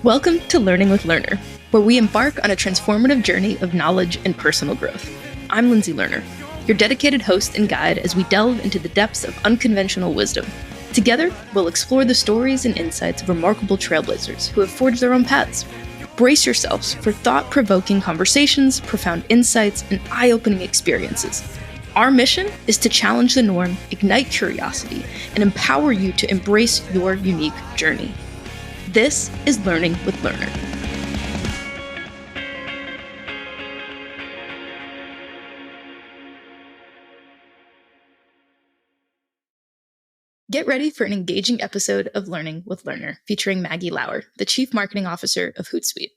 Welcome to Learning with Lerner, where we embark on a transformative journey of knowledge and personal growth. I'm Lindsay Lerner, your dedicated host and guide as we delve into the depths of unconventional wisdom. Together, we'll explore the stories and insights of remarkable trailblazers who have forged their own paths. Brace yourselves for thought-provoking conversations, profound insights, and eye-opening experiences. Our mission is to challenge the norm, ignite curiosity, and empower you to embrace your unique journey. This is Learning with Lerner. Get ready for an engaging episode of Learning with Lerner featuring Maggie Lower, the Chief Marketing Officer of Hootsuite.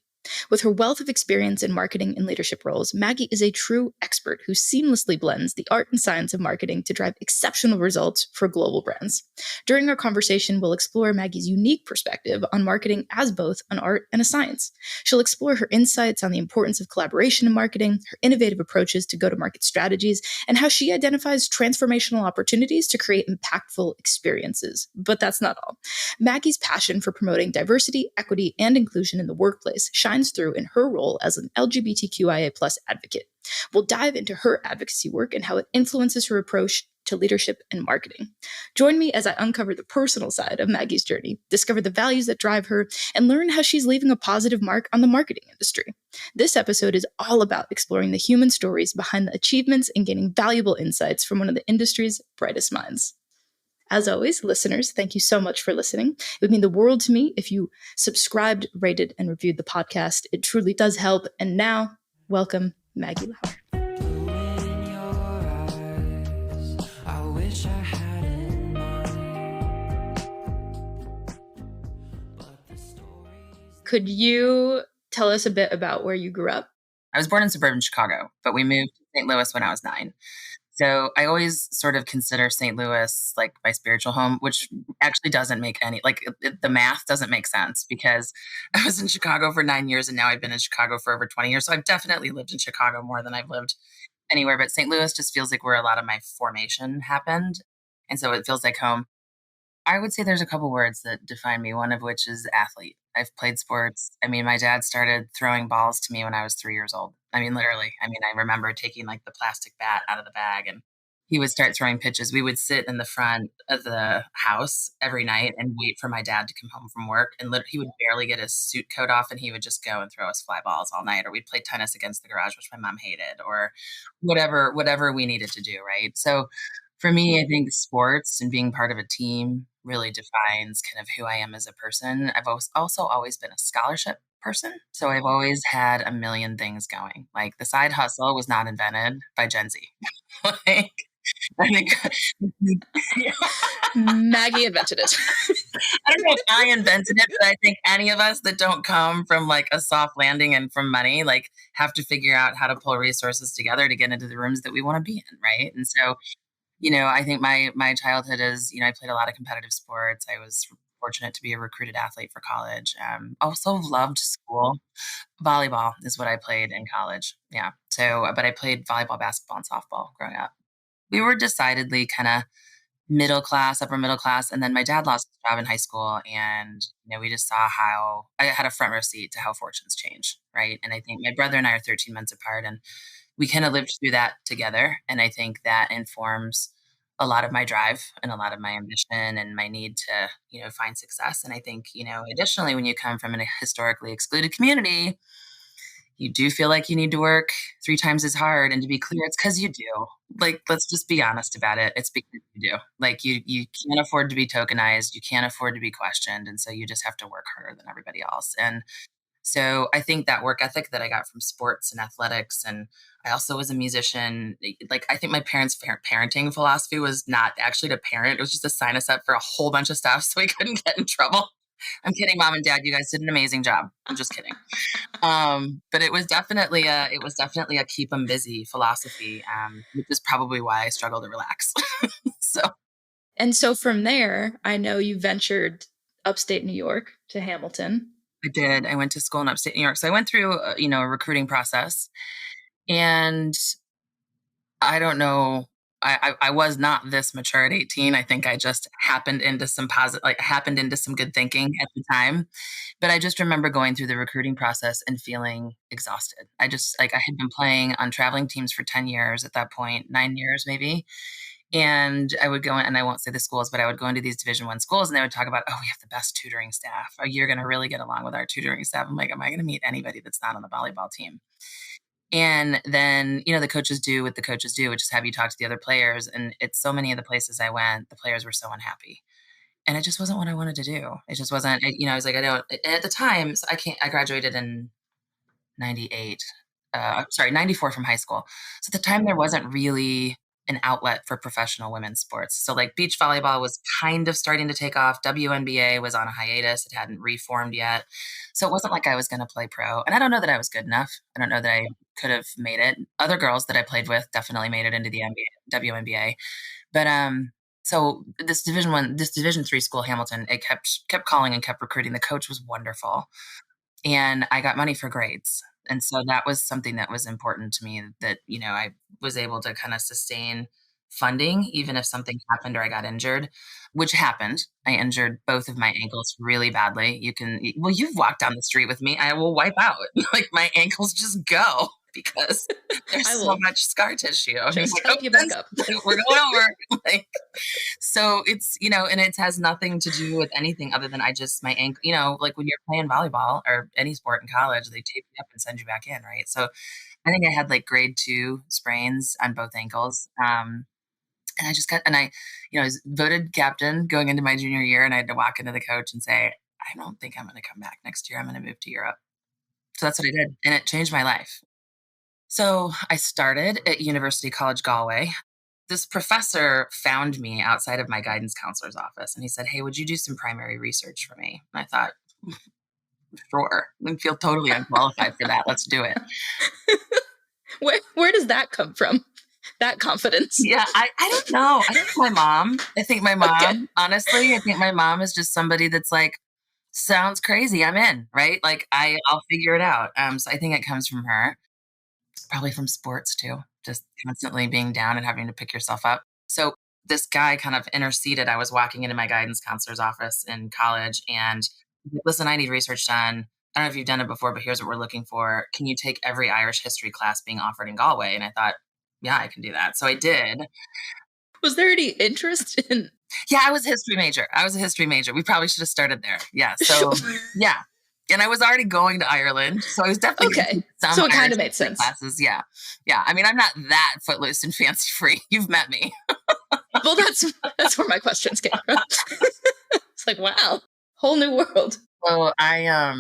With her wealth of experience in marketing and leadership roles, Maggie is a true expert who seamlessly blends the art and science of marketing to drive exceptional results for global brands. During our conversation, we'll explore Maggie's unique perspective on marketing as both an art and a science. She'll explore her insights on the importance of collaboration in marketing, her innovative approaches to go-to-market strategies, and how she identifies transformational opportunities to create impactful experiences. But that's not all. Maggie's passion for promoting diversity, equity, and inclusion in the workplace shines through in her role as an LGBTQIA+ advocate. We'll dive into her advocacy work and how it influences her approach to leadership and marketing. Join me as I uncover the personal side of Maggie's journey, discover the values that drive her, and learn how she's leaving a positive mark on the marketing industry. This episode is all about exploring the human stories behind the achievements and gaining valuable insights from one of the industry's brightest minds. As always, listeners, thank you so much for listening. It would mean the world to me if you subscribed, rated, and reviewed the podcast. It truly does help. And now, welcome, Maggie Lower. Could you tell us a bit about where you grew up? I was born in suburban Chicago, but we moved to St. Louis when I was 9. So I always sort of consider St. Louis like my spiritual home, which actually doesn't make the math doesn't make sense because I was in Chicago for 9 years and now I've been in Chicago for over 20 years. So I've definitely lived in Chicago more than I've lived anywhere. But St. Louis just feels like where a lot of my formation happened. And so it feels like home. I would say there's a couple words that define me, one of which is athlete. I've played sports. I mean, my dad started throwing balls to me when I was 3 years old. I mean, literally. I mean, I remember taking like the plastic bat out of the bag and he would start throwing pitches. We would sit in the front of the house every night and wait for my dad to come home from work. And he would barely get his suit coat off and he would just go and throw us fly balls all night. Or we'd play tennis against the garage, which my mom hated, or whatever we needed to do. Right. So for me, I think sports and being part of a team really defines kind of who I am as a person. I've also always been a scholarship person. So I've always had a million things going. Like the side hustle was not invented by Gen Z. Like, I think Maggie invented it. I don't know if I invented it, but I think any of us that don't come from like a soft landing and from money, like have to figure out how to pull resources together to get into the rooms that we want to be in. Right. And so I think my childhood is, I played a lot of competitive sports. I was fortunate to be a recruited athlete for college. Also loved school. Volleyball is what I played in college. Yeah. So, but I played volleyball, basketball, and softball growing up. We were decidedly kind of middle class, upper middle class. And then my dad lost his job in high school. And, we just saw how I had a front row seat to how fortunes change. Right. And I think my brother and I are 13 months apart. And we kind of lived through that together. And I think that informs a lot of my drive and a lot of my ambition and my need to, find success. And I think, additionally, when you come from a historically excluded community, you do feel like you need to work 3 times as hard. And to be clear, it's because you do. Like, let's just be honest about it. It's because you do. Like, you can't afford to be tokenized. You can't afford to be questioned. And so you just have to work harder than everybody else. And so I think that work ethic that I got from sports and athletics, and I also was a musician. Like, I think my parents' parenting philosophy was not actually to parent. It was just to sign us up for a whole bunch of stuff so we couldn't get in trouble. I'm kidding, Mom and Dad. You guys did an amazing job. I'm just kidding. But it was definitely a keep them busy philosophy, which is probably why I struggle to relax. So from there, I know you ventured upstate New York to Hamilton. I did. I went to school in upstate New York. So I went through, a recruiting process, and I don't know I was not this mature at 18. I think I just happened into some happened into some good thinking at the time. But I just remember going through the recruiting process and feeling exhausted. I just like I had been playing on traveling teams for 10 years at that point, 9 years maybe. And I would go in, and I won't say the schools, but I would go into these Division I schools, and they would talk about, oh, we have the best tutoring staff. Oh, you're going to really get along with our tutoring staff. I'm like, am I going to meet anybody that's not on the volleyball team? And then, the coaches do what the coaches do, which is have you talk to the other players. And it's so many of the places I went, the players were so unhappy. And it just wasn't what I wanted to do. It just wasn't, I was like, I don't, at the time, so I graduated in 98, sorry, 94 from high school. So at the time, there wasn't really an outlet for professional women's sports. So like beach volleyball was kind of starting to take off. WNBA was on a hiatus. It hadn't reformed yet. So it wasn't like I was going to play pro. And I don't know that I was good enough. I don't know that I could have made it. Other girls that I played with definitely made it into the NBA, WNBA. But so this Division III school, Hamilton, it kept calling and kept recruiting. The coach was wonderful, and I got money for grades. And so that was something that was important to me, that, I was able to kind of sustain funding even if something happened or I got injured, which happened. I injured both of my ankles really badly. You've walked down the street with me. I will wipe out. Like my ankles just go because there's I so will much scar tissue. I'm just like, help you back up. we're going over. Like, so it's, and it has nothing to do with anything other than my ankle, like when you're playing volleyball or any sport in college, they tape you up and send you back in, right? So I think I had like grade 2 sprains on both ankles. And I was voted captain going into my junior year, and I had to walk into the coach and say, I don't think I'm going to come back next year. I'm going to move to Europe. So that's what I did. And it changed my life. So I started at University College Galway. This professor found me outside of my guidance counselor's office, and he said, hey, would you do some primary research for me? And I thought, sure. I feel totally unqualified for that. Let's do it. Where does that come from? That confidence? Yeah, I don't know. I think my mom. Okay. Honestly, I think my mom is just somebody that's like, sounds crazy. I'm in, right? Like I'll figure it out. So I think it comes from her. Probably from sports too, just constantly being down and having to pick yourself up. So this guy kind of interceded. I was walking into my guidance counselor's office in college, and he's like, listen, I need research done. I don't know if you've done it before, but here's what we're looking for. Can you take every Irish history class being offered in Galway? And I thought, yeah, I can do that. So I did. Was there any interest in? Yeah, I was a history major. We probably should have started there. Yeah. So yeah. And I was already going to Ireland, so I was definitely going to Okay. take some So it kind Irish of made history sense. classes. Yeah. Yeah. I mean, I'm not that footloose and fancy free. You've met me. Well, that's where my questions came from. It's like, wow, whole new world. So I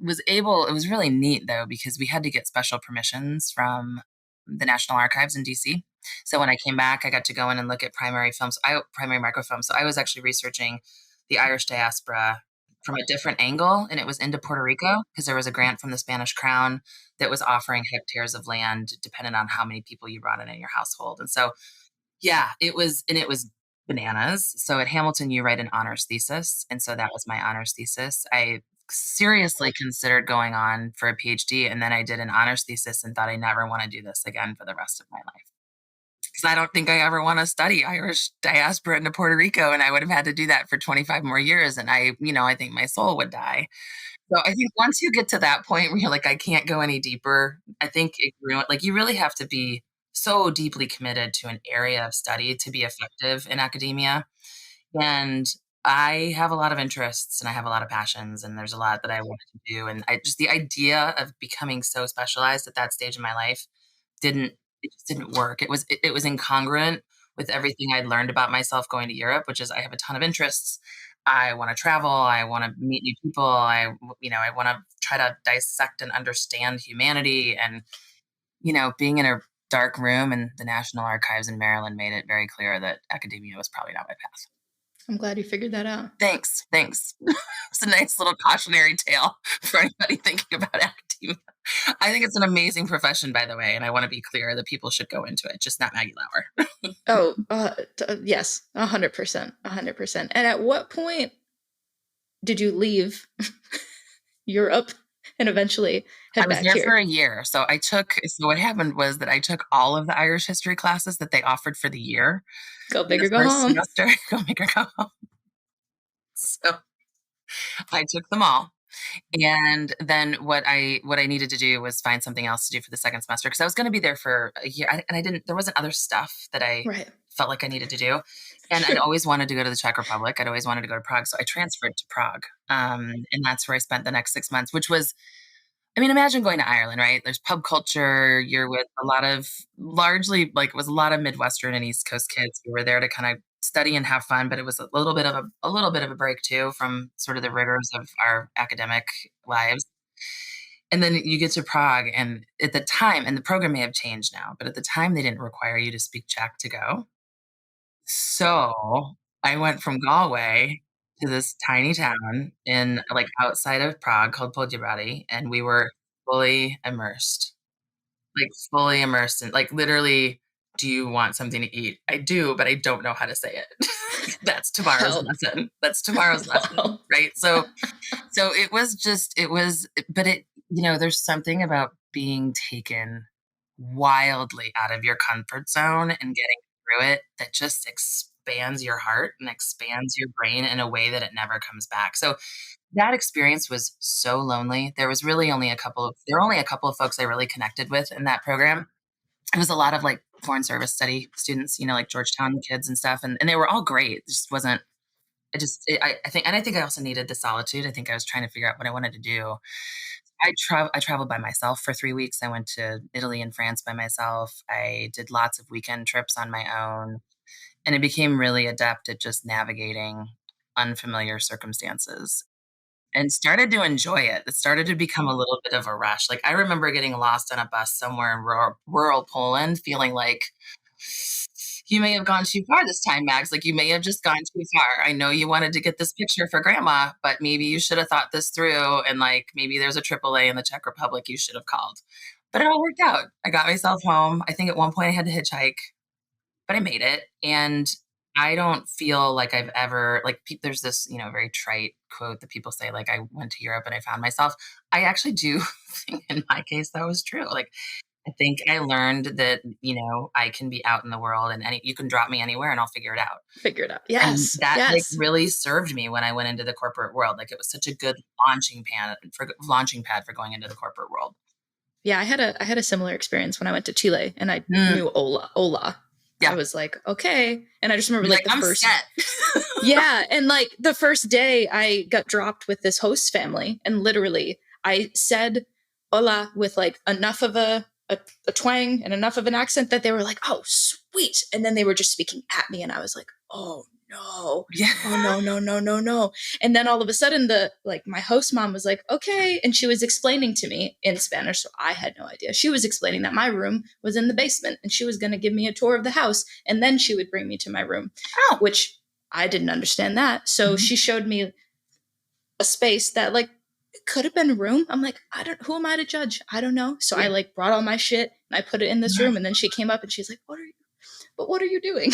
it was really neat though, because we had to get special permissions from the National Archives in DC. So when I came back, I got to go in and look at primary microfilms. So I was actually researching the Irish diaspora from a different angle, and it was into Puerto Rico because there was a grant from the Spanish Crown that was offering hectares of land depending on how many people you brought in your household. And so, yeah, it was bananas. So at Hamilton, you write an honors thesis. And so that was my honors thesis. I seriously considered going on for a PhD, and then I did an honors thesis and thought I never want to do this again for the rest of my life. Because I don't think I ever want to study Irish diaspora into Puerto Rico, and I would have had to do that for 25 more years, and I think my soul would die. So I think once you get to that point where you're like, I can't go any deeper, I think you really have to be so deeply committed to an area of study to be effective in academia. And I have a lot of interests and I have a lot of passions, and there's a lot that I want to do. And the idea of becoming so specialized at that stage in my life didn't it just didn't work. It was incongruent with everything I'd learned about myself going to Europe, which is I have a ton of interests. I want to travel. I want to meet new people. I want to try to dissect and understand humanity. And, being in a dark room in the National Archives in Maryland made it very clear that academia was probably not my path. I'm glad you figured that out. Thanks. It's a nice little cautionary tale for anybody thinking about academia. I think it's an amazing profession, by the way, and I want to be clear that people should go into it, just not Maggie Lower. Oh, yes, 100%, 100%. And at what point did you leave Europe and eventually I head was back there for here. a year. So what happened was that I took all of the Irish history classes that they offered for the year Go in big the or go first home. semester. Go make her go home. So I took them all. And then what I needed to do was find something else to do for the second semester because I was going to be there for a year, and I didn't. There wasn't other stuff that I Right. felt like I needed to do, and I'd Sure. always wanted to go to the Czech Republic. I'd always wanted to go to Prague, so I transferred to Prague, and that's where I spent the next 6 months, which was. I mean, imagine going to Ireland, right? There's pub culture. You're with a lot of largely like it was a lot of Midwestern and East Coast kids who were there to kind of study and have fun, but it was a little bit of a break too from sort of the rigors of our academic lives. And then you get to Prague, and at the time, and the program may have changed now, but at the time they didn't require you to speak Czech to go. So I went from Galway to this tiny town in like outside of Prague called Poděbrady, and we were fully immersed. Like, fully immersed in like, literally, "Do you want something to eat?" "I do, but I don't know how to say it." That's tomorrow's Help. lesson. That's tomorrow's lesson, Wow. right? So it was just it was but it there's something about being taken wildly out of your comfort zone and getting through it that just expands your heart and expands your brain in a way that it never comes back. So that experience was so lonely. There were only a couple of folks I really connected with in that program. It was a lot of like foreign service study students, like Georgetown kids and stuff, and they were all great. It just wasn't. I think I also needed the solitude. I think I was trying to figure out what I wanted to do. I traveled by myself for 3 weeks. I went to Italy and France by myself. I did lots of weekend trips on my own, and I became really adept at just navigating unfamiliar circumstances and started to enjoy it. It started to become a little bit of a rush. Like, I remember getting lost on a bus somewhere in rural Poland, feeling like, "You may have gone too far this time, Max. Like, you may have just gone too far. I know you wanted to get this picture for grandma, but maybe you should have thought this through, and, like, maybe there's a AAA in the Czech Republic you should have called." But it all worked out. I got myself home. I think at one point I had to hitchhike, but I made it, and I don't feel like I've ever there's this, very trite quote that people say, like, "I went to Europe and I found myself." I actually do think in my case that was true. Like, I think I learned that, I can be out in the world and you can drop me anywhere and I'll figure it out. Figure it out. And Yes. that, like, Yes. really served me when I went into the corporate world. Like, it was such a good launching pad for going into the corporate world. Yeah, I had a similar experience when I went to Chile and I Mm, knew Ola. I yeah. was like, okay. And I just remember You're like like, the "I'm first set." yeah, and like the first day I got dropped with this host family and literally I said hola with like enough of a twang and enough of an accent that they were like, "Oh, sweet." And then they were just speaking at me and I was like, "Oh, no. Yeah. Oh, no, no, no, no, no." And then all of a sudden my host mom was like, "Okay." And she was explaining to me in Spanish, so I had no idea. She was explaining that my room was in the basement and she was going to give me a tour of the house and then she would bring me to my room, Oh. which I didn't understand that. So Mhm. she showed me a space that like it could have been a room. I'm like, I don't who am I to judge? I don't know. So I Yeah. like brought all my shit and I put it in this room and then she came up and she's like, what are you doing?"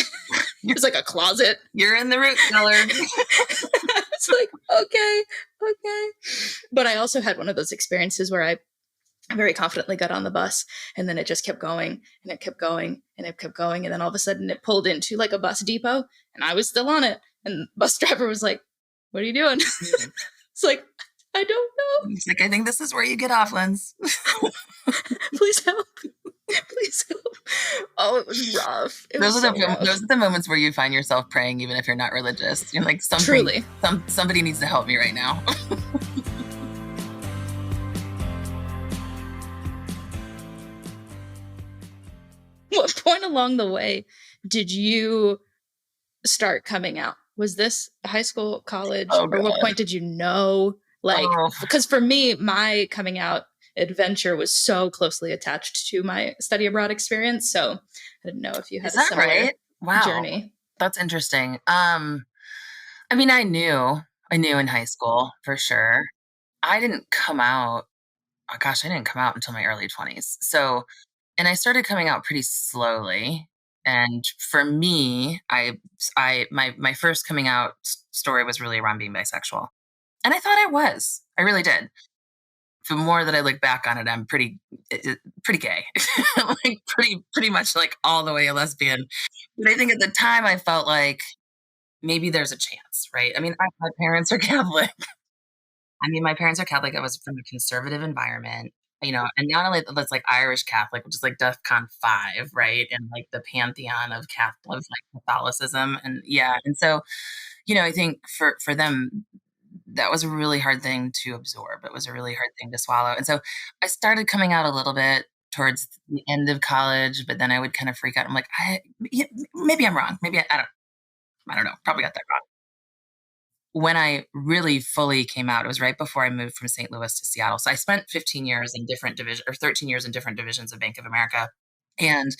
You're It's like a closet. you're in the root cellar. It's like, okay, okay. But I also had one of those experiences where I very confidently got on the bus and then it just kept going and it kept going and it kept going. And then all of a sudden it pulled into like a bus depot and I was still on it. And the bus driver was like, "What are you doing?" It's like, "I don't It's like, "I think this is where you get off, Lens." know. Please help. Please help." Oh, it was rough. It was so Those rough. are the moments where you find yourself praying even if you're not religious. You're like, Truly. somebody needs to help me right now." What point along the way did you start coming out? Was this high school, college, Oh or what god. point did you know? Like, Oh, because for me, my coming out adventure was so closely attached to my study abroad experience. So I didn't know if you is had a that similar right? Wow. journey. That's interesting. I mean, I knew in high school for sure. I didn't come out oh gosh, I didn't come out until my early 20s. And I started coming out pretty slowly. And for me, my first coming out story was really around being bisexual. And I thought I was. I really did. the more that I look back on it, I'm pretty gay, like pretty much like all the way a lesbian. But I think at the time I felt like maybe there's a chance, right? I mean, my parents are Catholic. I mean, my parents are Catholic. I was from a conservative environment, and not only that's like Irish Catholic, which is like DEFCON 5, right? And like the pantheon of Catholic, of like Catholicism. And yeah. And so, I think for them, that was a really hard thing to absorb. It was a really hard thing to swallow. And so I started coming out a little bit towards the end of college, but then I would kind of freak out. I'm like, maybe I'm wrong. Maybe I don't know. Probably got that wrong. When I really fully came out, it was right before I moved from St. Louis to Seattle. So I spent 15 years in different division or 13 years in different divisions of Bank of America. And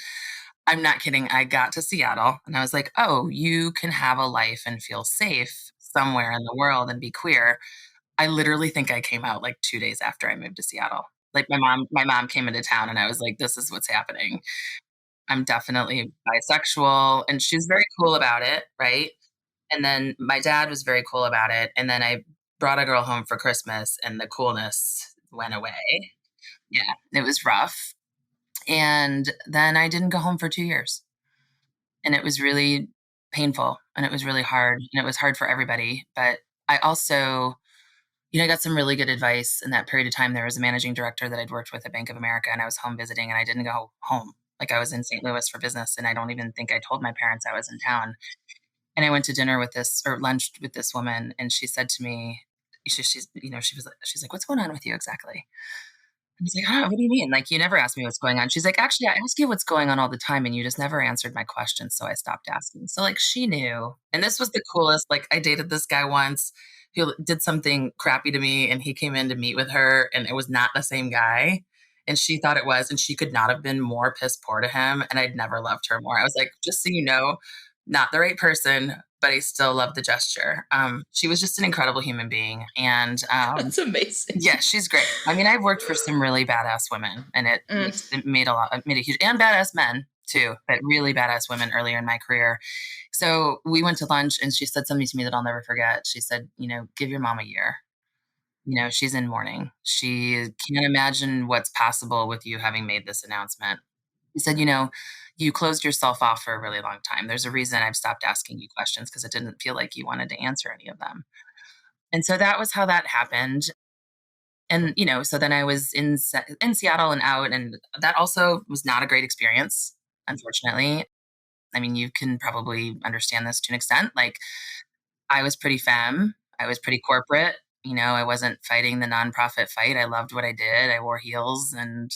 I'm not kidding. I got to Seattle and I was like, oh, you can have a life and feel safe somewhere in the world and be queer. I literally think I came out like 2 days after I moved to Seattle. Like my mom came into town and I was like, this is what's happening. I'm definitely bisexual. And she was very cool about it. Right. And then my dad was very cool about it. And then I brought a girl home for Christmas and the coolness went away. Yeah, it was rough. And then I didn't go home for 2 years. And it was really painful and it was really hard. And it was hard for everybody. But I also, I got some really good advice in that period of time. There was a managing director that I'd worked with at Bank of America and I was home visiting and I didn't go home. Like I was in St. Louis for business and I don't even think I told my parents I was in town. And I went to dinner with this or lunch with this woman, and she said to me, she's like, "What's going on with you exactly?" I was like, "Oh, what do you mean? Like, you never asked me what's going on." She's like, "Actually, I ask you what's going on all the time, and you just never answered my questions, so I stopped asking." So, like, she knew, and this was the coolest. Like, I dated this guy once who did something crappy to me, and he came in to meet with her, and it was not the same guy. And she thought it was, and she could not have been more piss poor to him. And I'd never loved her more. I was like, just so you know, not the right person, but I still love the gesture. She was just an incredible human being. And That's amazing. yeah, she's great. I mean, I've worked for some really badass women and it made a huge, and badass men too, but really badass women earlier in my career. So we went to lunch and she said something to me that I'll never forget. She said, give your mom a year. She's in mourning. She can't imagine what's possible with you having made this announcement. He said, you closed yourself off for a really long time. There's a reason I've stopped asking you questions because it didn't feel like you wanted to answer any of them. And so that was how that happened. And, so then I was in Seattle and out, and that also was not a great experience, unfortunately. I mean, you can probably understand this to an extent. Like, I was pretty femme, I was pretty corporate. I wasn't fighting the nonprofit fight. I loved what I did. I wore heels and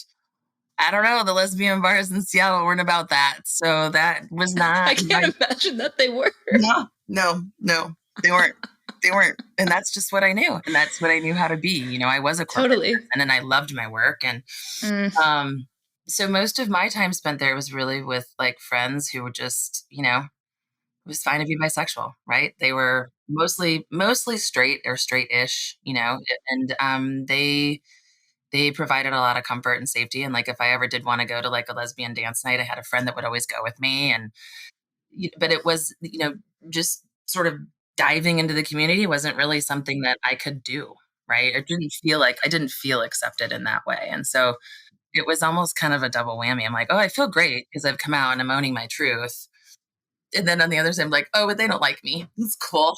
I don't know, the lesbian bars in Seattle weren't about that. So that was not I can't imagine that they were. No, they weren't. They weren't. And that's just what I knew. And that's what I knew how to be. I was a corporate Totally. person and I loved my work. And so most of my time spent there was really with like friends who were just, it was fine to be bisexual, right? They were mostly straight or straight-ish, and they provided a lot of comfort and safety. And like if I ever did want to go to like a lesbian dance night, I had a friend that would always go with me. And but it was, just sort of diving into the community wasn't really something that I could do, right? I didn't feel accepted in that way. And so it was almost kind of a double whammy. I'm like, oh, I feel great because I've come out and I'm owning my truth. And then on the other side, I'm like, oh, but they don't like me. It's cool.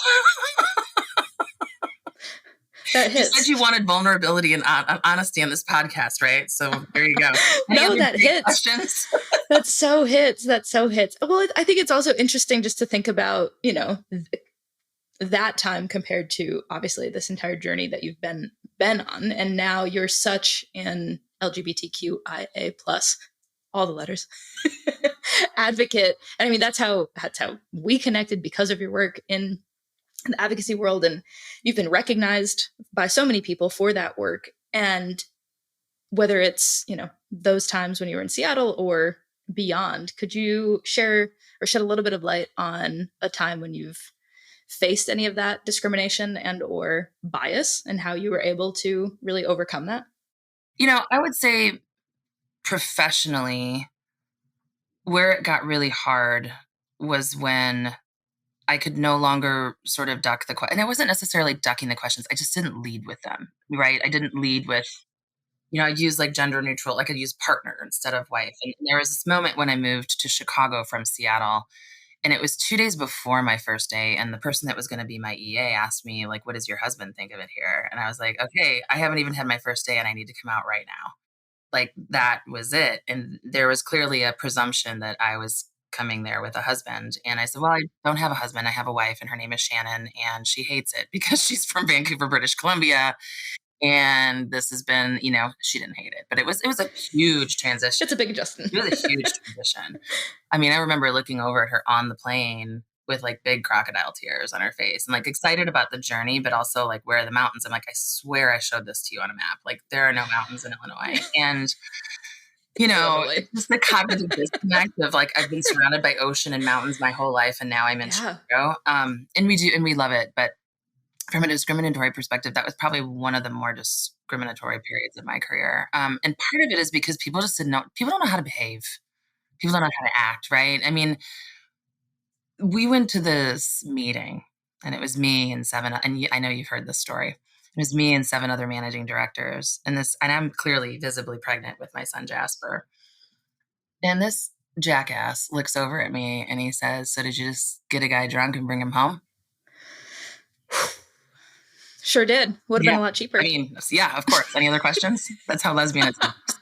That You hits. said you wanted vulnerability and honesty on this podcast, right? So there you go. No, that hits. Questions? That so hits. Well, I think it's also interesting just to think about, that time compared to obviously this entire journey that you've been on, and now you're such an LGBTQIA plus, all the letters, advocate. And I mean, that's how we connected because of your work in the advocacy world, and you've been recognized by so many people for that work. And whether it's those times when you were in Seattle or beyond, could you share or shed a little bit of light on a time when you've faced any of that discrimination and or bias and how you were able to really overcome that? I would say professionally, where it got really hard was when I could no longer sort of duck the question. And I wasn't necessarily ducking the questions. I just didn't lead with them, right? I didn't lead with I'd use like gender neutral, like I'd use partner instead of wife. And there was this moment when I moved to Chicago from Seattle, and it was 2 days before my first day, and the person that was gonna be my EA asked me, like, "What does your husband think of it here?" And I was like, "Okay, I haven't even had my first day, and I need to come out right now." Like, that was it, and there was clearly a presumption that I was coming there with a husband, and I said, "Well, I don't have a husband, I have a wife, and her name is Shannon, and she hates it because she's from Vancouver, British Columbia, and this has been," she didn't hate it, but it was a huge transition. It's a big adjustment. It was a huge transition. I mean, I remember looking over at her on the plane with, like, big crocodile tears on her face and, like, excited about the journey, but also, like, "Where are the mountains?" I'm like, "I swear I showed this to you on a map. Like, there are no mountains in Illinois." And, Totally. it's just the cognitive disconnect of, like, I've been surrounded by ocean and mountains my whole life, and now I'm in Yeah. Chicago. And we love it, but from a discriminatory perspective, that was probably one of the more discriminatory periods of my career. And part of it is because people just didn't know people don't know how to behave. People don't know how to act, right? I mean, we went to this meeting, and it was me and I know you've heard this story. It was me and 7 other managing directors, and I'm clearly visibly pregnant with my son, Jasper. And this jackass looks over at me and he says, "So did you just get a guy drunk and bring him home?" Sure did. Would have Yeah. been a lot cheaper. I mean, yeah, of course. Any other questions? That's how lesbianism works.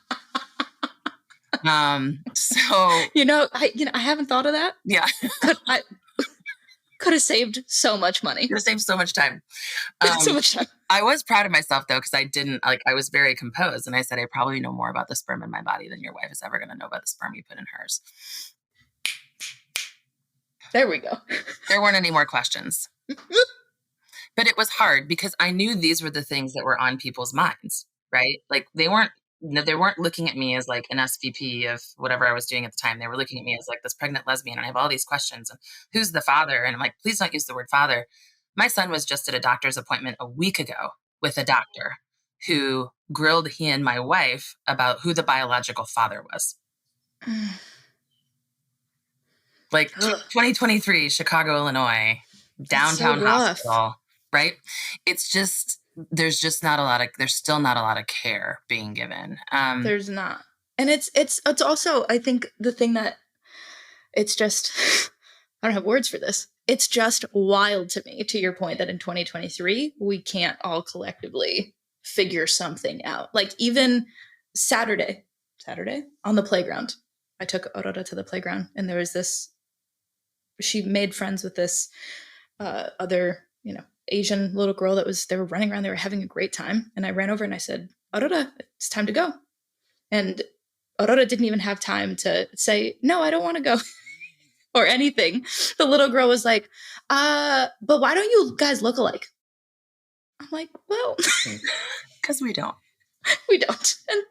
So I haven't thought of that. yeah, I could have saved so much money. it saved so much time. So much time. I was proud of myself though, because I didn't like, I was very composed and I said, "I probably know more about the sperm in my body than your wife is ever going to know about the sperm you put in hers." There we go. There weren't any more questions. But it was hard because I knew these were the things that were on people's minds, right? Like they weren't looking at me as like an SVP of whatever I was doing at the time. They were looking at me as like this pregnant lesbian, and I have all these questions. And who's the father? And I'm like, please don't use the word father. My son was just at a doctor's appointment a week ago with a doctor who grilled he and my wife about who the biological father was. Like 2023, Chicago, Illinois, downtown hospital, right? It's just there's still not a lot of care being given. There's not. And it's also, I think, the thing that it's just I don't have words for this. It's just wild to me, to your point, that in 2023 we can't all collectively figure something out. Like even Saturday on the playground, I took Aurora to the playground, and there was this. She made friends with this other, Asian little girl they were running around. They were having a great time. And I ran over and I said, "Aurora, it's time to go." And Aurora didn't even have time to say, "No, I don't want to go," or anything. The little girl was like, "But why don't you guys look alike?" I'm like, "Well, because we don't. We don't." And,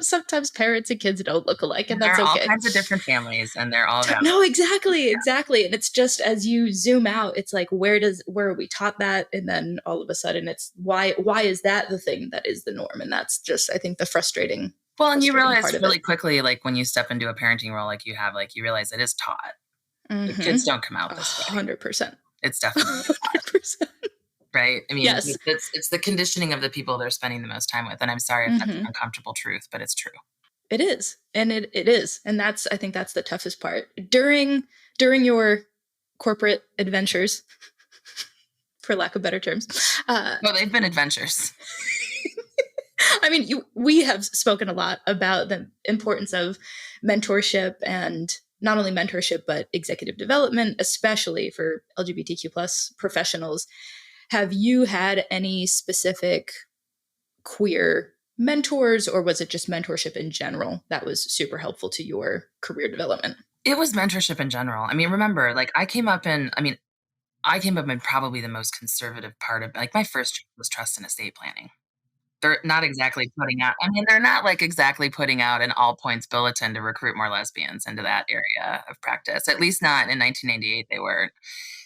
sometimes parents and kids don't look alike, and that's there are okay. all kinds of different families, and they're all No, exactly. And it's just, as you zoom out, it's like, where are we taught that? And then all of a sudden it's why is that the thing that is the norm? And that's just, I think, the frustrating. Well, and you frustrating realize part of really it. quickly, like when you step into a parenting role like you have, like you realize it is taught. The kids don't come out this way. 100%. It's definitely 100%. right. I mean, Yes. it's the conditioning of the people they're spending the most time with. And I'm sorry if that's an uncomfortable truth, but it's true. It is. And it is. And I think that's the toughest part. During your corporate adventures, for lack of better terms. Well, they've been adventures. I mean, we have spoken a lot about the importance of mentorship, and not only mentorship, but executive development, especially for LGBTQ plus professionals. Have you had any specific queer mentors, or was it just mentorship in general that was super helpful to your career development? It was mentorship in general. I mean, remember, like I came up in probably the most conservative part of, like, my first job was trust and estate planning. They're not exactly putting out they're not, like, exactly putting out an all points bulletin to recruit more lesbians into that area of practice, at least not in 1998, they weren't.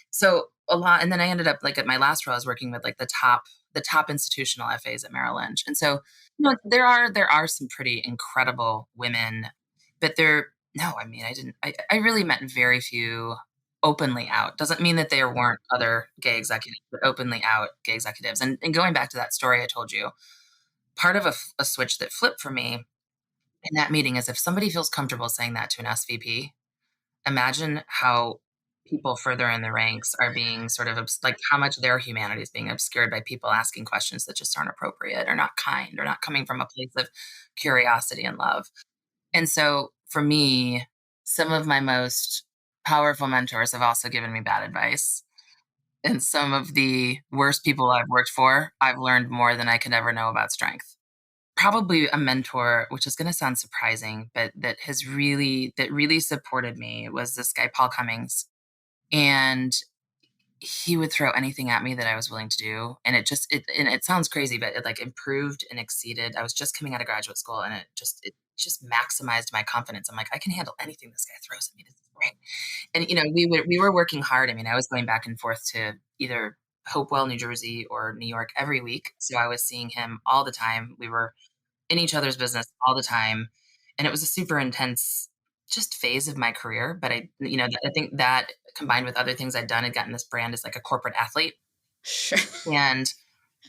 So, a lot, and then I ended up, like, at my last role, I was working with, like, the top institutional FAs at Merrill Lynch, and so, there are some pretty incredible women, but they're no, I mean, I really met very few openly out. Doesn't mean that there weren't other gay executives, but openly out gay executives, and going back to that story I told you, part of a switch that flipped for me in that meeting is if somebody feels comfortable saying that to an SVP, imagine how people further in the ranks are being sort of like how much their humanity is being obscured by people asking questions that just aren't appropriate or not kind or not coming from a place of curiosity and love. And so for me, some of my most powerful mentors have also given me bad advice. And some of the worst people I've worked for, I've learned more than I could ever know about strength. Probably a mentor, which is gonna sound surprising, but that really supported me was this guy, Paul Cummings, and he would throw anything at me that I was willing to do, and it sounds crazy, but it, like, improved and exceeded. I was just coming out of graduate school, and it just maximized my confidence. I'm like, "I can handle anything this guy throws at me. This is great." And, we were working hard. I mean, I was going back and forth to either Hopewell, New Jersey, or New York every week, so I was seeing him all the time. We were in each other's business all the time. And it was a super intense just phase of my career. But I think that combined with other things I'd done had gotten this brand as like a corporate athlete. Sure. And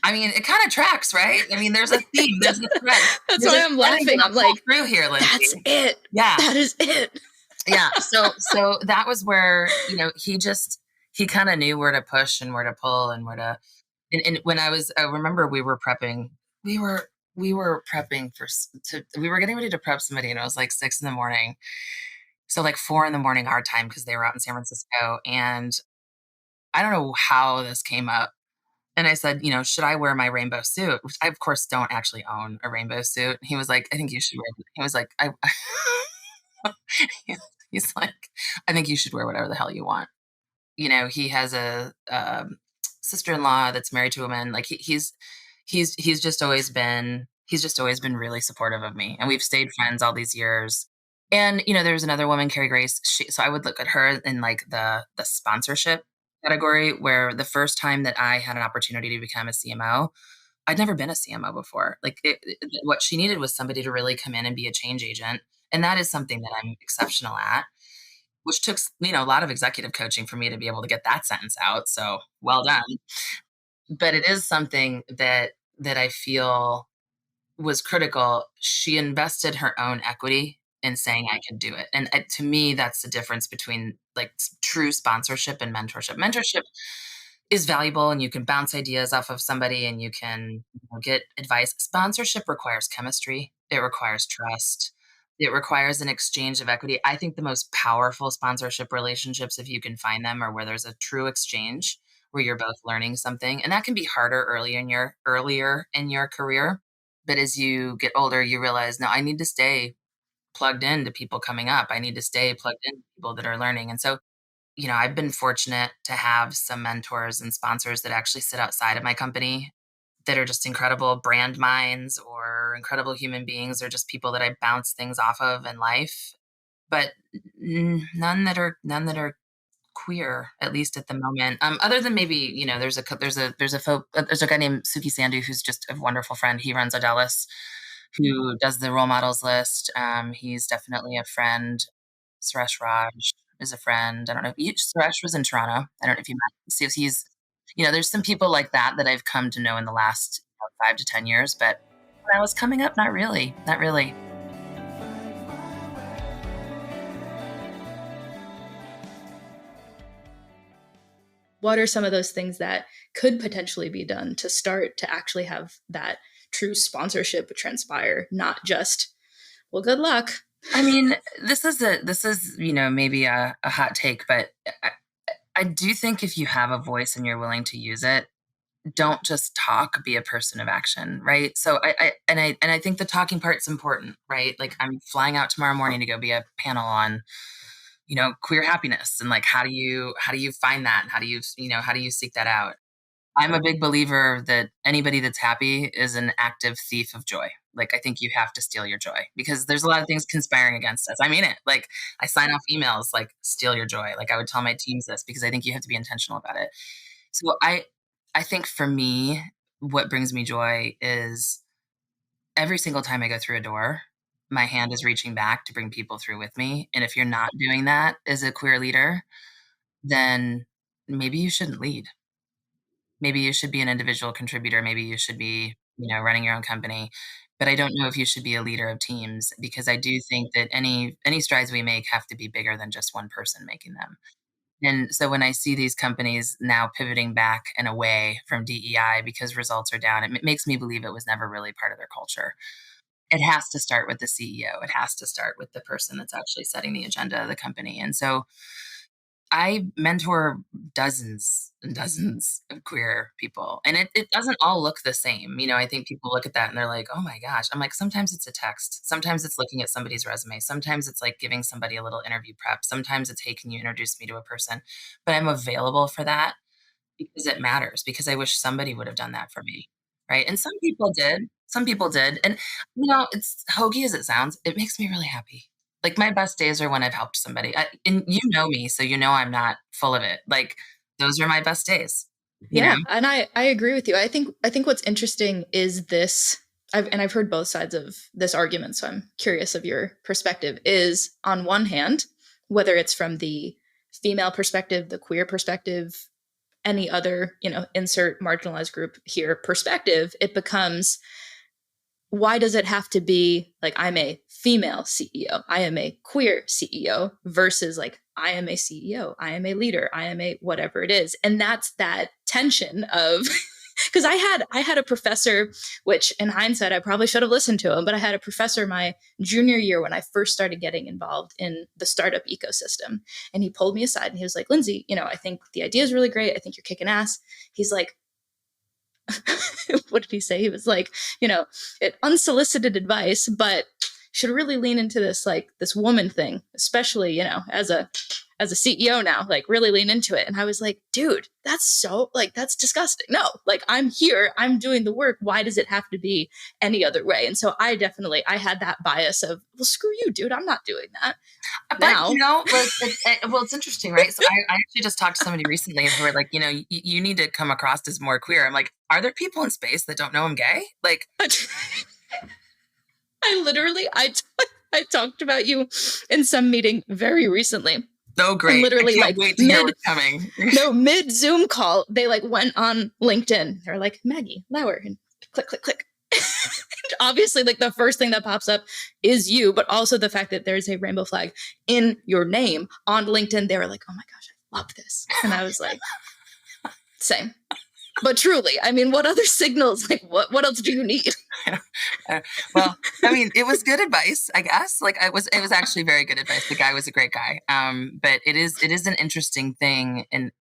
I mean, it kind of tracks, right? I mean, there's a theme, there's a thread. That's There's a why I'm thread laughing. I'm pull like, through here, that's Lindsay. it. Yeah. That is it. Yeah. So that was where, he kind of knew where to push and where to pull and where to and when I remember we were prepping, we were we were prepping we were getting ready to prep somebody, and it was like 6 in the morning. So like 4 in the morning our time because they were out in San Francisco. And I don't know how this came up. And I said, should I wear my rainbow suit? Which I, of course, don't actually own a rainbow suit. He was like, I think you should wear it. He was like, he's like, I think you should wear whatever the hell you want. He has a sister-in-law that's married to a woman. Like he's just always been really supportive of me, and we've stayed friends all these years. And there's another woman, Carrie Grace. So I would look at her in like the sponsorship category, where the first time that I had an opportunity to become a CMO, I'd never been a CMO before. Like what she needed was somebody to really come in and be a change agent, and that is something that I'm exceptional at, which took a lot of executive coaching for me to be able to get that sentence out. So well done. But it is something that I feel was critical. She invested her own equity in saying I could do it. And to me, that's the difference between like true sponsorship and mentorship. Mentorship is valuable and you can bounce ideas off of somebody and you can get advice. Sponsorship requires chemistry, it requires trust, it requires an exchange of equity. I think the most powerful sponsorship relationships, if you can find them, are where there's a true exchange where you're both learning something. And that can be harder earlier in your career. But as you get older, you realize, no, I need to stay plugged in to people coming up. I need to stay plugged in to people that are learning. And so I've been fortunate to have some mentors and sponsors that actually sit outside of my company that are just incredible brand minds or incredible human beings or just people that I bounce things off of in life. But none that are queer, at least at the moment. Other than maybe, there's a guy named Suki Sandhu who's just a wonderful friend. He runs Adelis, who does the role models list. He's definitely a friend. Suresh Raj is a friend. I don't know if Suresh was in Toronto. I don't know if you met. See if there's some people like that that I've come to know in the last 5 to 10 years. But when I was coming up, not really, not really. What are some of those things that could potentially be done to start to actually have that true sponsorship transpire, not just, well, good luck? I mean, this is maybe a hot take, but I do think if you have a voice and you're willing to use it, don't just talk, be a person of action, right? So I think the talking part's important, right? Like I'm flying out tomorrow morning to go be a panel on, queer happiness and like how do you find that? And how do you seek that out? I'm a big believer that anybody that's happy is an active thief of joy. Like, I think you have to steal your joy because there's a lot of things conspiring against us. I mean it. Like, I sign off emails like steal your joy. Like, I would tell my teams this because I think you have to be intentional about it. So I think for me, what brings me joy is every single time I go through a door, my hand is reaching back to bring people through with me. And if you're not doing that as a queer leader, then maybe you shouldn't lead. Maybe you should be an individual contributor. Maybe you should be running your own company. But I don't know if you should be a leader of teams because I do think that any strides we make have to be bigger than just one person making them. And so when I see these companies now pivoting back and away from DEI because results are down, it makes me believe it was never really part of their culture. It has to start with the CEO. It has to start with the person that's actually setting the agenda of the company. And so I mentor dozens and dozens of queer people, and it doesn't all look the same. I think people look at that and they're like, "Oh my gosh." I'm like, sometimes it's a text. Sometimes it's looking at somebody's resume. Sometimes it's like giving somebody a little interview prep. Sometimes it's, "Hey, can you introduce me to a person?" But I'm available for that because it matters, because I wish somebody would have done that for me, right? And some people did. Some people did. And, it's hokey as it sounds, it makes me really happy. Like, my best days are when I've helped somebody. And you know me, so you know I'm not full of it. Like, those are my best days, you know? Yeah, and I agree with you. I think what's interesting is this. I've heard both sides of this argument, so I'm curious of your perspective. Is on one hand, whether it's from the female perspective, the queer perspective, any other insert marginalized group here perspective, it becomes, why does it have to be like I'm a female CEO, I am a queer CEO, versus like I am a CEO, I am a leader, I am a whatever it is. And that's that tension of because I had a professor, which in hindsight I probably should have listened to him, but I had a professor my junior year when I first started getting involved in the startup ecosystem. And he pulled me aside and he was like, "Lindsay, I think the idea is really great. I think you're kicking ass." He's like, what did he say? He was like, unsolicited advice, but should really lean into this, like this woman thing, especially, as a CEO now, like really lean into it. And I was like, dude, that's so like, that's disgusting. No, like I'm here, I'm doing the work. Why does it have to be any other way? And so I had that bias of, well, screw you, dude. I'm not doing that But, now. well, it's interesting, right? So I actually just talked to somebody recently who were like, you need to come across as more queer. I'm like, are there people in space that don't know I'm gay? Like, I literally, I talked about you in some meeting very recently. so And great. I literally can't like wait to hear what's coming. mid Zoom call, they like went on LinkedIn. They're like, Maggie Lower, and click, click, click. Obviously, like the first thing that pops up is you, but also the fact that there's a rainbow flag in your name on LinkedIn. They were like, oh my gosh, I love this. And I was like, same. But truly, I mean, what other signals? Like, what else do you need? Well, I mean, it was good advice, I guess. Like, it was actually very good advice. The guy was a great guy. But it is an interesting thing. And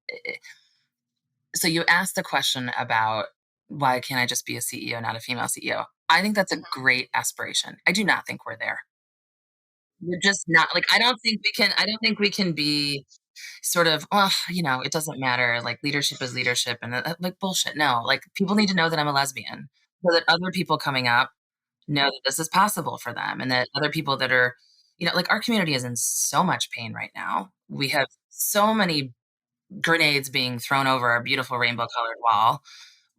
so you asked the question about why can't I just be a CEO, not a female CEO? I think that's a great aspiration. I do not think we're there. We're just not like, I don't think we can be sort of, oh, it doesn't matter. Like, leadership is leadership, and like, bullshit. No, like, people need to know that I'm a lesbian so that other people coming up know that this is possible for them, and that other people that are, like, our community is in so much pain right now. We have so many grenades being thrown over our beautiful rainbow colored wall,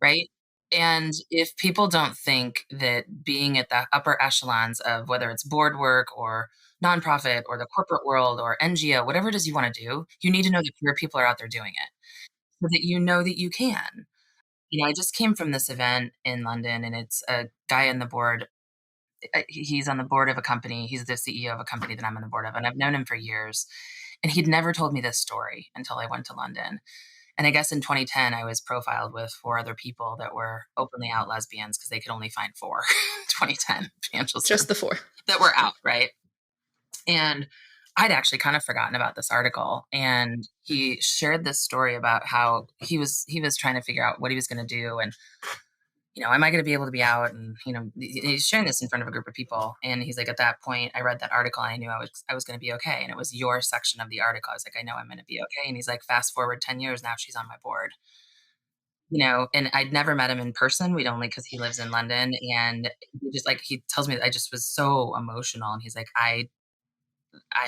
right? And if people don't think that being at the upper echelons of whether it's board work or nonprofit or the corporate world or NGO, whatever it is you want to do, you need to know that queer people are out there doing it so that you know that you can. I just came from this event in London, and it's a guy on the board. He's on the board of a company. He's the CEO of a company that I'm on the board of, and I've known him for years. And he'd never told me this story until I went to London. And I guess in 2010, I was profiled with four other people that were openly out lesbians because they could only find four. 2010 financial Just services the four. that were out, right? And I'd actually kind of forgotten about this article. And he shared this story about how he was trying to figure out what he was going to do, and am I going to be able to be out? And he's sharing this in front of a group of people. And he's like, at that point, I read that article and I knew I was going to be okay. And it was your section of the article. I was like, I know I'm going to be okay. And he's like, fast forward 10 years, now she's on my board. And I'd never met him in person. We'd only, because he lives in London. And he tells me that I just was so emotional. And he's like, I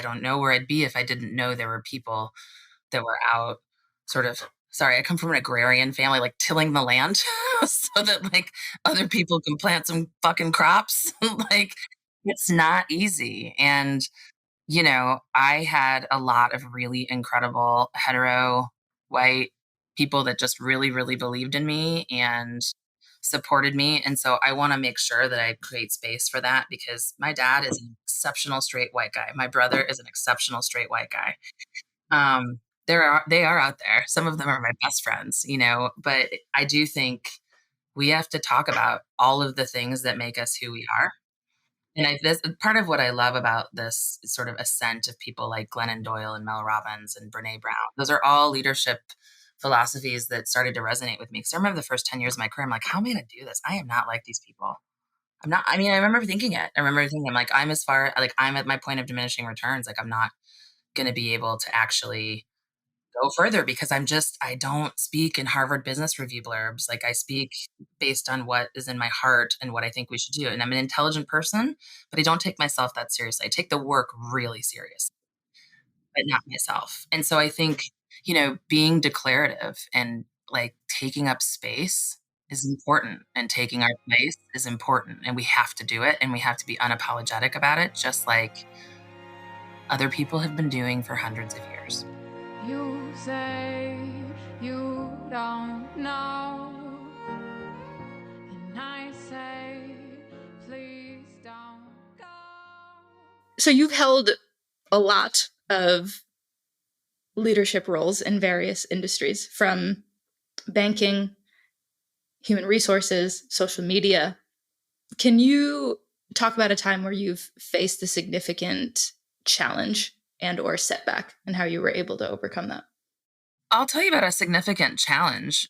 don't know where I'd be if I didn't know there were people that were out sort of, sorry, I come from an agrarian family, like tilling the land so that like other people can plant some fucking crops. Like, it's not easy. And, I had a lot of really incredible hetero white people that just really, really believed in me and supported me. And so I want to make sure that I create space for that because my dad is an exceptional straight white guy. My brother is an exceptional straight white guy. Um, they are out there. Some of them are my best friends, but I do think we have to talk about all of the things that make us who we are. And this part of what I love about this sort of ascent of people like Glennon Doyle and Mel Robbins and Brene Brown. Those are all leadership philosophies that started to resonate with me. Because I remember the first 10 years of my career, I'm like, how am I going to do this? I am not like these people. I'm not. I mean, I remember thinking it. I remember thinking, I'm like, I'm at my point of diminishing returns. Like, I'm not going to be able to actually go further because I don't speak in Harvard Business Review blurbs. Like I speak based on what is in my heart and what I think we should do. And I'm an intelligent person, but I don't take myself that seriously. I take the work really serious, but not myself. And so I think, being declarative and like taking up space is important and taking our place is important. And we have to do it and we have to be unapologetic about it, just like other people have been doing for hundreds of years. You say you don't know, and I say, please don't go. So you've held a lot of leadership roles in various industries, from banking, human resources, social media. Can you talk about a time where you've faced a significant challenge and or setback and how you were able to overcome that? I'll tell you about a significant challenge.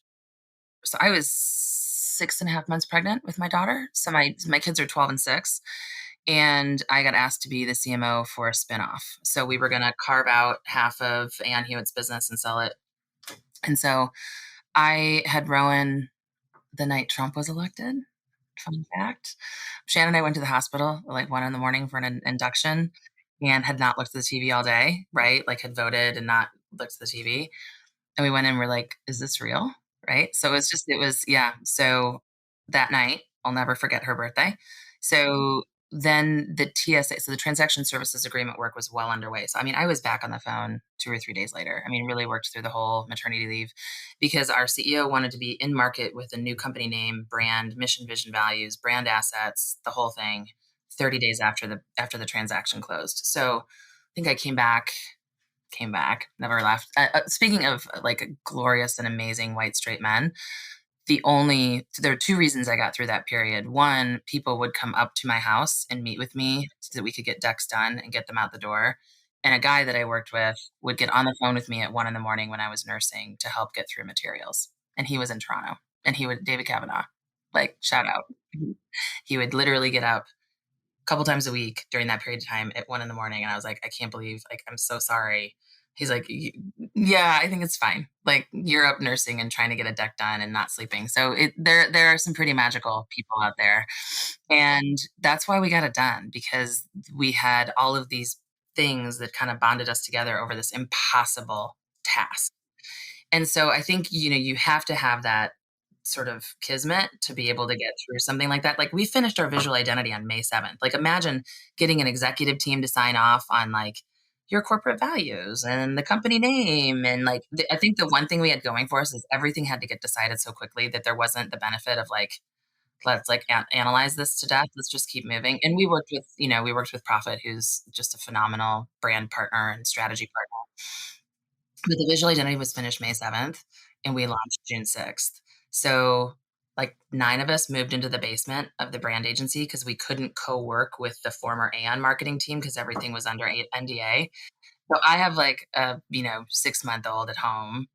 So I was 6.5 months pregnant with my daughter. So my kids are 12 and 6. And I got asked to be the CMO for a spinoff. So we were going to carve out half of Ann Hewitt's business and sell it. And so I had Rowan the night Trump was elected. Fun fact. Shannon and I went to the hospital at like 1 a.m. for an induction and had not looked at the TV all day, right? Like had voted and not looked at the TV. And we went in and we're like, is this real? Right. So yeah. So that night, I'll never forget her birthday. So then the TSA, so the transaction services agreement work was well underway. So, I mean, I was back on the phone 2 or 3 days later. I mean, really worked through the whole maternity leave because our CEO wanted to be in market with a new company name, brand, mission, vision, values, brand assets, the whole thing 30 days after the transaction closed. So I think I came back, never left. Speaking of like glorious and amazing white straight men, there are two reasons I got through that period. One, people would come up to my house and meet with me so that we could get decks done and get them out the door. And a guy that I worked with would get on the phone with me at 1 a.m. when I was nursing to help get through materials. And he was in Toronto and David Kavanaugh, like shout out. He would literally get up couple times a week during that period of time at 1 a.m. And I was like, I can't believe, like, I'm so sorry. He's like, yeah, I think it's fine. Like you're up nursing and trying to get a deck done and not sleeping. So there are some pretty magical people out there. And that's why we got it done, because we had all of these things that kind of bonded us together over this impossible task. And so I think, you have to have that sort of kismet to be able to get through something like that. Like we finished our visual identity on May 7th. Like imagine getting an executive team to sign off on like your corporate values and the company name. And like, I think the one thing we had going for us is everything had to get decided so quickly that there wasn't the benefit of like, let's like analyze this to death. Let's just keep moving. And we worked with Profit, who's just a phenomenal brand partner and strategy partner. But the visual identity was finished May 7th and we launched June 6th. So like 9 of us moved into the basement of the brand agency because we couldn't co-work with the former Aon marketing team because everything was under NDA. So I have like a, 6-month-old at home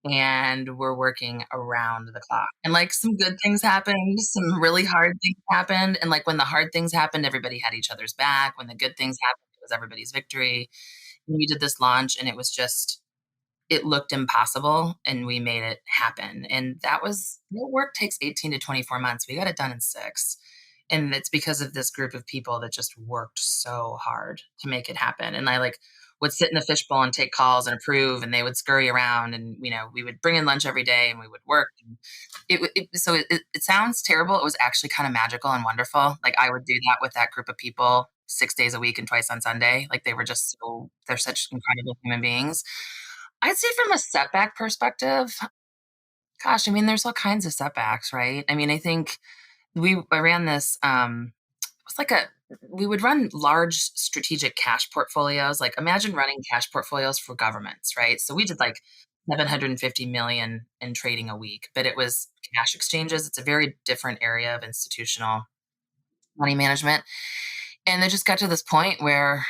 and we're working around the clock. And like some good things happened, some really hard things happened. And like when the hard things happened, everybody had each other's back. When the good things happened, it was everybody's victory. And we did this launch and it looked impossible and we made it happen. And work takes 18 to 24 months. We got it done in 6. And it's because of this group of people that just worked so hard to make it happen. And I like would sit in the fishbowl and take calls and approve, and they would scurry around and, we would bring in lunch every day and we would work. And it sounds terrible. It was actually kind of magical and wonderful. Like I would do that with that group of people 6 days a week and twice on Sunday. Like they're such incredible human beings. I'd say from a setback perspective, Gosh, I mean, there's all kinds of setbacks, right? I mean, I think I ran this, it was like we would run large strategic cash portfolios. Like imagine running cash portfolios for governments, right? So we did like 750 million in trading a week, but it was cash exchanges. It's a very different area of institutional money management. And it just got to this point where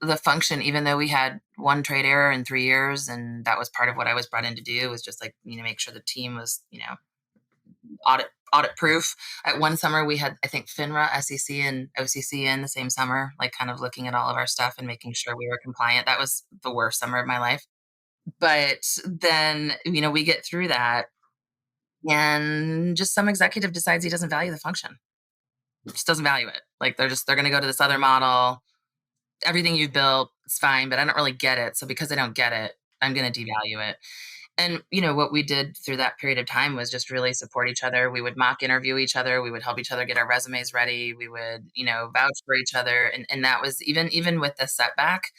the function, even though we had one trade error in 3 years, and that was part of what I was brought in to do, was just like, make sure the team was, audit proof. At one summer we had, I think, FINRA, SEC, and OCC in the same summer, like kind of looking at all of our stuff and making sure we were compliant. That was the worst summer of my life. But then, we get through that and just some executive decides he doesn't value the function. Just doesn't value it. Like they're going to go to this other model. Everything you've built is fine, but I don't really get it. So because I don't get it, I'm going to devalue it. And, what we did through that period of time was just really support each other. We would mock interview each other. We would help each other get our resumes ready. We would, vouch for each other. And that was even with the setback,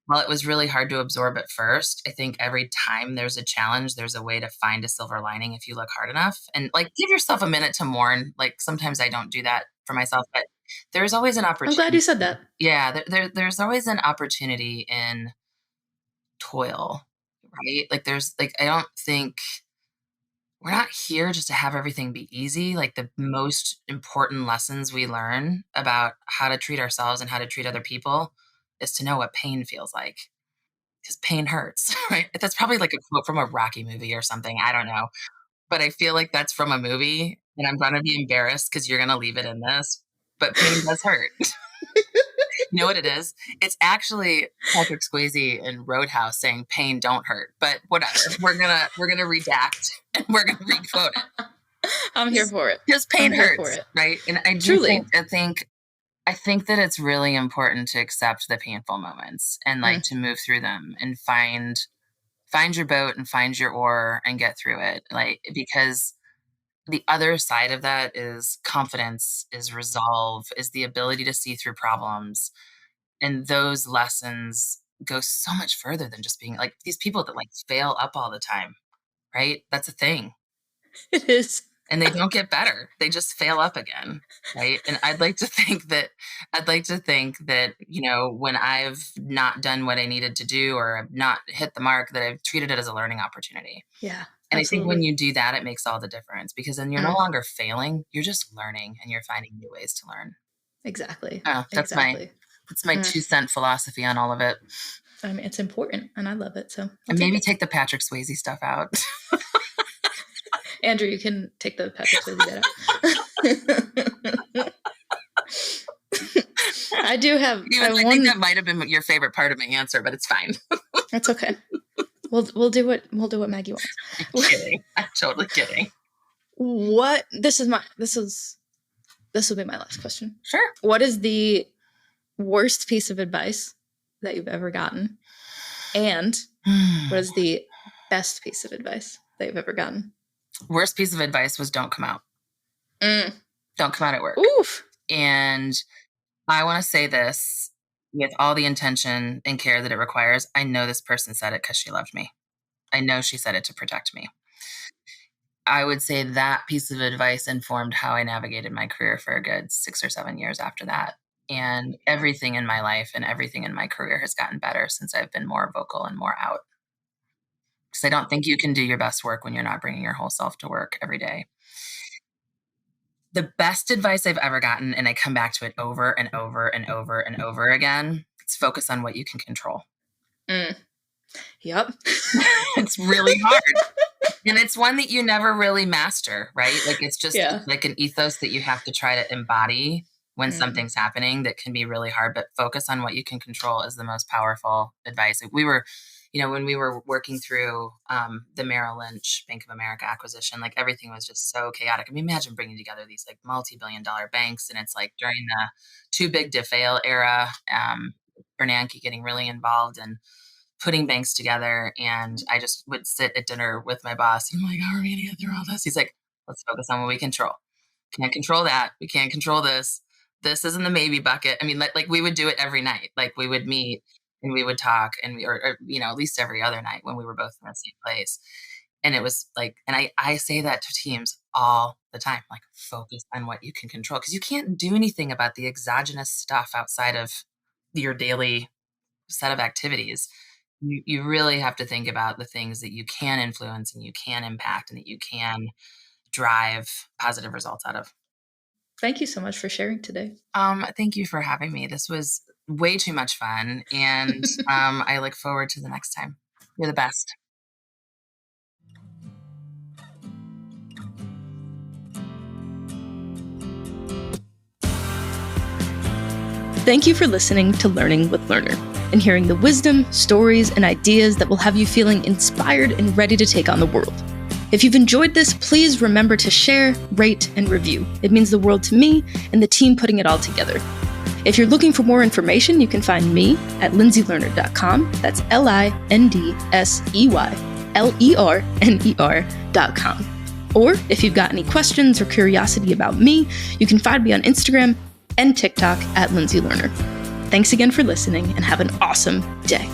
while it was really hard to absorb at first, I think every time there's a challenge, there's a way to find a silver lining if you look hard enough. And like give yourself a minute to mourn. Like sometimes I don't do that for myself, but there's always an I'm glad you opportunity. said that. Yeah, there's always an opportunity in toil, right? Like there's like I don't think we're not here just to have everything be easy. Like the most important lessons we learn about how to treat ourselves and how to treat other people is to know what pain feels like. Because pain hurts, right? That's probably like a quote from a Rocky movie or something. I don't know. But I feel like that's from a movie, and I'm gonna be embarrassed because you're gonna leave it in this. But pain does hurt. You know what it is? It's actually Patrick Swayze in Roadhouse saying "Pain don't hurt," but whatever. We're gonna redact and we're gonna requote it. I'm here for it. Because pain I'm here for hurts, it. right? And I do Truly. think that it's really important to accept the painful moments and like to move through them and find your boat and find your oar and get through it. Like because the other side of that is confidence, is resolve, is the ability to see through problems. And those lessons go so much further than just being like these people that like fail up all the time, right? That's a thing. It is. And they don't get better. They just fail up again, right? And I'd like to think that, when I've not done what I needed to do or I've not hit the mark, that I've treated it as a learning opportunity. Yeah. And I think when Absolutely. you do that, it makes all the difference because then you're no longer failing, you're just learning and you're finding new ways to learn. Exactly. Oh, that's Exactly. my 2 cent philosophy on all of it. I mean, it's important and I love it. So And maybe take the Patrick Swayze stuff out. Andrew, you can take the Patrick Swayze bit out. I do have. I think that might have been your favorite part of my answer, but it's fine. That's okay. We'll do what Maggie wants. I'm kidding. I'm totally kidding. What this will be my last question. Sure. What is the worst piece of advice that you've ever gotten? And what is the best piece of advice that you've ever gotten? Worst piece of advice was don't come out. Don't come out at work. Oof. And I want to say this with all the intention and care that it requires. I know this person said it because she loved me. I know she said it to protect me. I would say that piece of advice informed how I navigated my career for a good 6 or 7 years after that. And everything in my life and everything in my career has gotten better since I've been more vocal and more out. Because I don't think you can do your best work when you're not bringing your whole self to work every day. The best advice I've ever gotten, and I come back to it over and over and over and over again, it's focus on what you can control. Yep. It's really hard. And it's one that you never really master, right? Like it's just like an ethos that you have to try to embody when something's happening that can be really hard, but focus on what you can control is the most powerful advice. We were, when we were working through the Merrill Lynch Bank of America acquisition, like everything was just so chaotic. I mean, imagine bringing together these like multi-billion-dollar banks, and it's like during the too big to fail era, Bernanke getting really involved in putting banks together. And I just would sit at dinner with my boss and I'm like, how are we going to get through all this? He's like, let's focus on what we control. Can't control that. We can't control this. This is in the maybe bucket. I mean, like we would do it every night. Like we would meet and we would talk and or at least every other night when we were both in the same place. And it was like, and I say that to teams all the time, like focus on what you can control, because you can't do anything about the exogenous stuff outside of your daily set of activities. You really have to think about the things that you can influence and you can impact and that you can drive positive results out of. Thank you so much for sharing today. Thank you for having me. This was way too much fun, and I look forward to the next time. You're the best. Thank you for listening to Learning with Lerner and hearing the wisdom, stories, and ideas that will have you feeling inspired and ready to take on the world. If you've enjoyed this, please remember to share, rate, and review. It means the world to me and the team putting it all together. If you're looking for more information, you can find me at lindseylerner.com. That's LINDSEYLERNER.com. Or if you've got any questions or curiosity about me, you can find me on Instagram and TikTok at Lindsey Lerner. Thanks again for listening and have an awesome day.